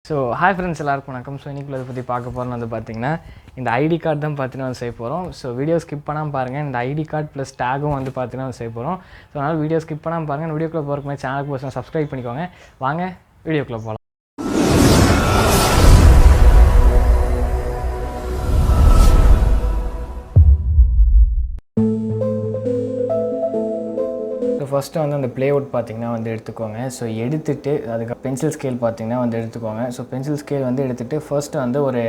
So hi friends எல்லாருக்கும் வணக்கம். So இன்றைக்கி அதை பற்றி பார்க்க போகிறோம் வந்து பார்த்திங்கன்னா இந்த ஐடி கார்டு தான் பார்த்தீங்கன்னா வந்து செய்ய போகிறோம். ஸோ வீடியோ ஸ்கிப் பண்ணாமல் பாருங்கள். இந்த ஐடி கார்டு ப்ளஸ் டேகும் வந்து பார்த்தீங்கன்னா வந்து செய்ய போகிறோம். ஸோ அதனால் வீடியோ ஸ்கிப் பண்ணாமல் பாருங்கள். இந்த வீடியோக்குள்ளே போகிறக்கு மாதிரி சேனலுக்கு போய் சப்ஸ்கிரைப் பண்ணிக்கோங்க. வாங்க வீடியோக்குள்ளே போகலாம். ஃபஸ்ட்டு வந்து அந்த ப்ளேவுட் பார்த்திங்கன்னா வந்து எடுத்துக்கோங்க. ஸோ எடுத்துகிட்டு அதுக்கு பென்சில் ஸ்கேல் பார்த்திங்கன்னா வந்து எடுத்துக்கோங்க. ஸோ பென்சில் ஸ்கேல் வந்து எடுத்துகிட்டு ஃபர்ஸ்ட்டு வந்து ஒரு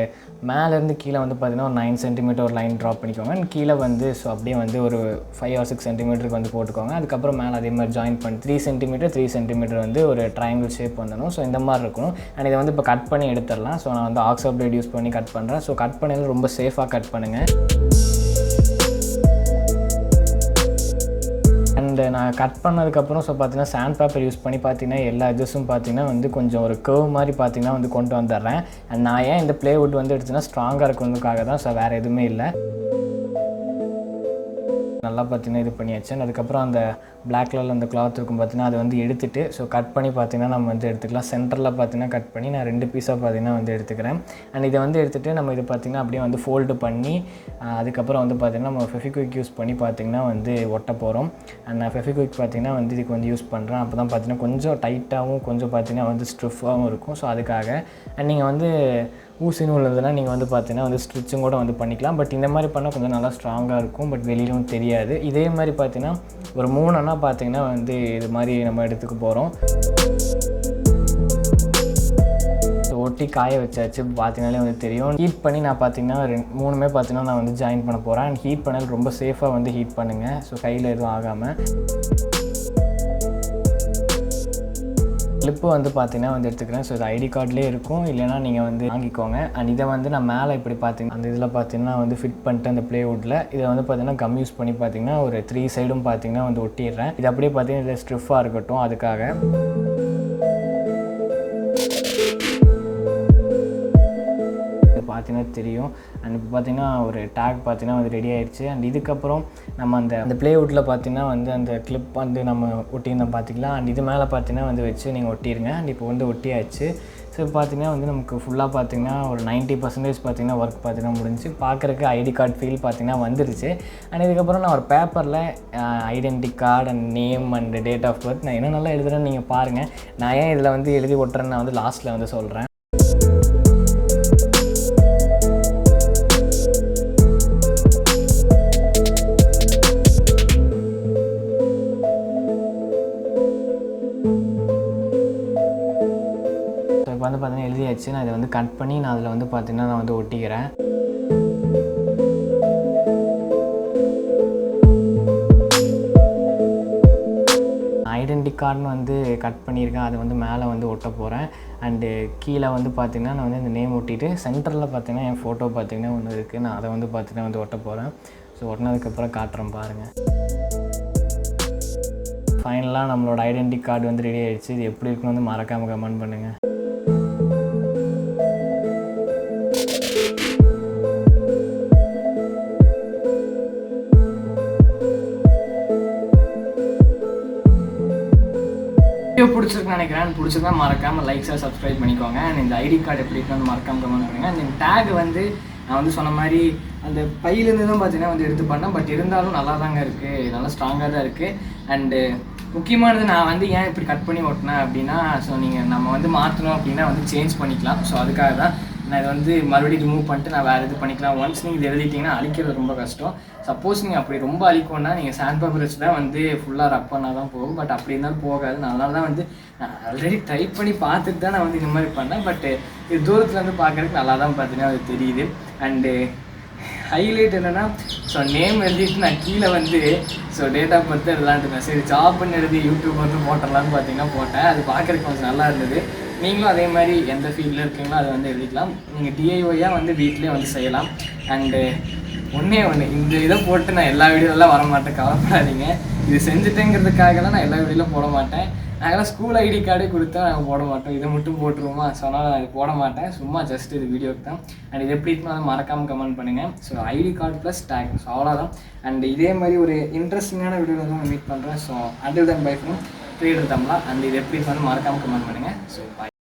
மேலேருந்து கீழே வந்து பார்த்திங்கன்னா ஒரு 9 சென்டிமீட்டர் ஒரு லைன் ட்ராப் பண்ணிக்கோங்க. அண்ட் கீழே வந்து ஸோ அப்படியே வந்து ஒரு 5 or 6 சென்டிமீட்டருக்கு வந்து போட்டுக்கோங்க. அதுக்கப்புறம் மேலே அதே மாதிரி ஜாயின் பண்ணி 3 சென்டிமீட்டர் வந்து ஒரு ட்ரையாங்கிள் ஷேப் வந்துடும். ஸோ இந்த மாதிரி இருக்கணும். அண்ட் இதை வந்து இப்போ கட் பண்ணி எடுத்துடலாம். ஸோ நான் வந்து ஆக்ஸோ பிளேட் யூஸ் பண்ணி கட் பண்ணுறேன். ஸோ கட் பண்ணதில் ரொம்ப சேஃபாக கட் பண்ணுங்கள். அண்ட் நான் கட் பண்ணதுக்கப்புறம் ஸோ பார்த்தீங்கன்னா சாண்ட் பேப்பர் யூஸ் பண்ணி பார்த்தீங்கன்னா எல்லா எஜஸும் பார்த்தீங்கன்னா வந்து கொஞ்சம் ஒரு கர்வ் மாதிரி பார்த்தீங்கன்னா வந்து கொண்டு வந்துடுறேன். அண்ட் நான் ஏன் இந்த ப்ளேவுட் வந்து எடுத்துன்னா ஸ்ட்ராங்காக இருக்கணுக்காக தான். ஸோ வேறு எதுவுமே இல்லை. நல்லா பார்த்தீங்கன்னா இது பண்ணியாச்சு. அதுக்கப்புறம் அந்த பிளாக் கலரில் அந்த கிளாத் இருக்கும் பார்த்தீங்கன்னா அதை வந்து எடுத்துகிட்டு ஸோ கட் பண்ணி பார்த்தீங்கன்னா நம்ம வந்து எடுத்துக்கலாம். சென்டரில் பார்த்தீங்கன்னா கட் பண்ணி நான் 2 பீஸாக பார்த்தீங்கன்னா வந்து எடுத்துக்கிறேன். அண்ட் இதை வந்து எடுத்துகிட்டு நம்ம இது பார்த்திங்கன்னா அப்படியே வந்து ஃபோல்டு பண்ணி அதுக்கப்புறம் வந்து பார்த்திங்கன்னா நம்ம ஃபெவிக்விக் யூஸ் பண்ணி பார்த்திங்கன்னா வந்து ஒட்ட போகிறோம். அண்ட் நான் ஃபெவிக்விக் பார்த்திங்கன்னா வந்து இதுக்கு வந்து யூஸ் பண்ணுறேன். அப்போ தான் பார்த்திங்கன்னா கொஞ்சம் டைட்டாகவும் கொஞ்சம் பார்த்திங்கன்னா வந்து ஸ்ட்ரிஃபாகவும் இருக்கும். ஸோ அதுக்காக அண்ட் நீங்கள் வந்து ஊசி நூல் இருந்ததுன்னா நீங்கள் வந்து பார்த்தீங்கன்னா வந்து ஸ்டிச்சும் கூட வந்து பண்ணிக்கலாம். பட் இந்த மாதிரி பண்ணால் கொஞ்சம் நல்லா ஸ்ட்ராங்காக இருக்கும். பட் வெளியிலும் தெரியாது. இதே மாதிரி பார்த்தீங்கன்னா ஒரு 3 அண்ணா பார்த்தீங்கன்னா வந்து இது மாதிரி நம்ம எடுத்துக்க போகிறோம். ஒட்டி காய வச்சாச்சு. பார்த்தீங்கனாலே வந்து தெரியும். ஹீட் பண்ணி நான் பார்த்தீங்கன்னா 3மே பார்த்தீங்கன்னா நான் வந்து ஜாயின் பண்ண போகிறேன். அண்ட் ஹீட் பண்ணால் ரொம்ப சேஃபாக வந்து ஹீட் பண்ணுங்கள். ஸோ கையில் எதுவும் ஆகாமல். கிளிப்பு வந்து பார்த்தீங்கன்னா வந்து எடுத்துக்கிறேன். ஸோ இது ஐடி கார்ட்லேயே இருக்கும். இல்லைனா நீங்கள் வந்து வாங்கிக்கோங்க. அண்ட் இதை வந்து நான் மேலே இப்படி பார்த்தீங்கன்னா அந்த இதில் பார்த்தீங்கன்னா வந்து ஃபிட் பண்ணிட்டு அந்த ப்ளேவுட்டில் இதை வந்து பார்த்தீங்கன்னா கம் யூஸ் பண்ணி பார்த்தீங்கன்னா ஒரு 3 சைடும் பார்த்தீங்கன்னா வந்து ஒட்டிடுறேன். இது அப்படியே பார்த்தீங்கன்னா இதில் ஸ்ட்ரிஃபாக இருக்கட்டும். அதுக்காக பார்த்தீங்கன்னா தெரியும். அண்ட் இப்போ பார்த்தீங்கன்னா ஒரு டேக் பார்த்தீங்கன்னா வந்து ரெடி ஆகிடுச்சு. அண்ட் இதுக்கப்புறம் நம்ம அந்த ப்ளேவுட்டில் பார்த்தீங்கன்னா வந்து அந்த கிளிப் வந்து நம்ம ஒட்டியிருந்தோம் பார்த்திங்களா. அண்ட் இது மேலே பார்த்தீங்கன்னா வந்து வச்சு நீங்கள் ஒட்டிடுங்க. அண்ட் இப்போ வந்து ஒட்டியாச்சு. ஸோ பார்த்திங்கன்னா வந்து நமக்கு ஃபுல்லாக பார்த்திங்கன்னா ஒரு 90% பார்த்திங்கன்னா ஒர்க் பார்த்திங்கன்னா முடிஞ்சு பார்க்குறக்கு ஐடி கார்டு ஃபீல் பார்த்திங்கன்னா வந்துருச்சு. அண்ட் இதுக்கப்புறம் நான் ஒரு பேப்பரில் identity card and name and date of birth நான் என்ன நல்லா எழுதுறேன்னு நீங்கள் பாருங்கள். நான் ஏன் இதில் வந்து எழுதி ஒட்டுறேன்னு நான் வந்து லாஸ்ட்டில் வந்து சொல்கிறேன். வந்து பார்த்தீங்கன்னா எழுதியாச்சு. நான் இதை வந்து கட் பண்ணி நான் அதில் வந்து பார்த்தீங்கன்னா நான் வந்து ஒட்டிக்கிறேன். ஐடென்டி கார்டுன்னு வந்து கட் பண்ணியிருக்கேன். அதை வந்து மேலே வந்து ஒட்ட போகிறேன். அண்டு கீழே வந்து பார்த்திங்கன்னா நான் வந்து இந்த நேம் ஒட்டிட்டு சென்டரில் பார்த்திங்கன்னா என் ஃபோட்டோ பார்த்திங்கன்னா ஒன்று இருக்குது. நான் அதை வந்து பார்த்திங்கன்னா வந்து ஒட்ட போகிறேன். ஸோ ஒட்டினதுக்கப்புறம் காட்டுறேன் பாருங்கள். ஃபைனலாக நம்மளோட ஐடென்டி கார்டு வந்து ரெடி ஆகிடுச்சு. இது எப்படி இருக்குன்னு வந்து மறக்காமல் கமெண்ட் பண்ணுங்கள். வீடியோ பிடிச்சிருக்குன்னு நினைக்கிறேன். பிடிச்சிருந்தா மறக்காமல் லைக்ஸாக சப்ஸ்கிரைப் பண்ணிக்கோங்க. அண்ட் இந்த ஐடி கார்டு எப்படி இருக்குன்னு மறக்காமல் கமெண்ட் பண்ணுங்கள். அந்த டேக் வந்து நான் வந்து சொன்ன மாதிரி அந்த பையிலேருந்து தான் பார்த்தீங்கன்னா வந்து எடுத்து பண்ணேன். பட் இருந்தாலும் நல்லா தாங்க இருக்குது. நல்லா ஸ்ட்ராங்காக தான் இருக்குது. அண்டு முக்கியமானது நான் வந்து ஏன் இப்படி கட் பண்ணி ஓட்டினேன் அப்படின்னா ஸோ நீங்கள் நம்ம வந்து மாற்றணும் அப்படின்னா வந்து சேஞ்ச் பண்ணிக்கலாம். ஸோ அதுக்காக தான் நான் இதை வந்து மறுபடியும் ரிமூவ் பண்ணிட்டு நான் வேறு இது பண்ணிக்கலாம். ஒன்ஸ் நீங்கள் இது எழுதிட்டிங்கன்னா அழிக்கிறது ரொம்ப கஷ்டம். சப்போஸ் நீங்கள் அப்படி ரொம்ப அழிக்கணும்னா நீங்கள் சாண்ட் பேப்பர் வச்சு தான் வந்து ஃபுல்லாக ரப் பண்ணால் தான் போகும். பட் அப்படி இருந்தாலும் போகாது. அதனால தான் வந்து நான் ஆல்ரெடி ட்ரை பண்ணி பார்த்துட்டு தான் நான் வந்து இந்த மாதிரி பண்ணேன். பட் இது தூரத்தில் வந்து பார்க்குறதுக்கு நல்லா தான் பார்த்தீங்கன்னா அது தெரியுது. அண்டு ஹைலைட் என்னென்னா ஸோ நேம் எழுதிட்டு நான் கீழே வந்து ஸோ டேட் ஆஃப் பர்த் எழுதலான்ட்டு சரி ஜாப் பண்ணி எழுதி யூடியூப் வந்து போட்டலான்னு பார்த்தீங்கன்னா போட்டேன். அது பார்க்குறதுக்கு கொஞ்சம் நல்லா இருந்தது. நீங்களும் அதே மாதிரி எந்த ஃபீல்டில் இருக்கீங்களோ அதை வந்து எழுதிக்கலாம். நீங்கள் டிஐஒயாக வந்து வீட்டிலே வந்து செய்யலாம். அண்டு ஒன்றே இந்த இதை போட்டு நான் எல்லா வீடியோலாம் வர மாட்டேன். கவலைப்படாதீங்க. இது செஞ்சுட்டேங்கிறதுக்காகலாம் நான் எல்லா வீடியோலாம் போட மாட்டேன். நாங்கள்லாம் ஸ்கூல் ஐடி கார்டே கொடுத்தா நாங்கள் போட மாட்டோம். இதை மட்டும் போட்டுருவோமா. ஸோ அதனால் நான் இது போட மாட்டேன். சும்மா ஜஸ்ட் இது வீடியோக்கு தான். அண்ட் இது எப்படி இருக்குன்னு அதை மறக்காமல் கமெண்ட் பண்ணுங்கள். So ID card plus tag. So அவ்வளோதான். அண்ட் இதே மாதிரி ஒரு இன்ட்ரெஸ்டிங்கான வீடியோவில் தான் மீட் பண்ணுறேன். So until then bye from trader Tamizha. And இது எப்படி வந்து மறக்காமல் கமெண்ட் பண்ணுங்கள். ஸோ பாய்.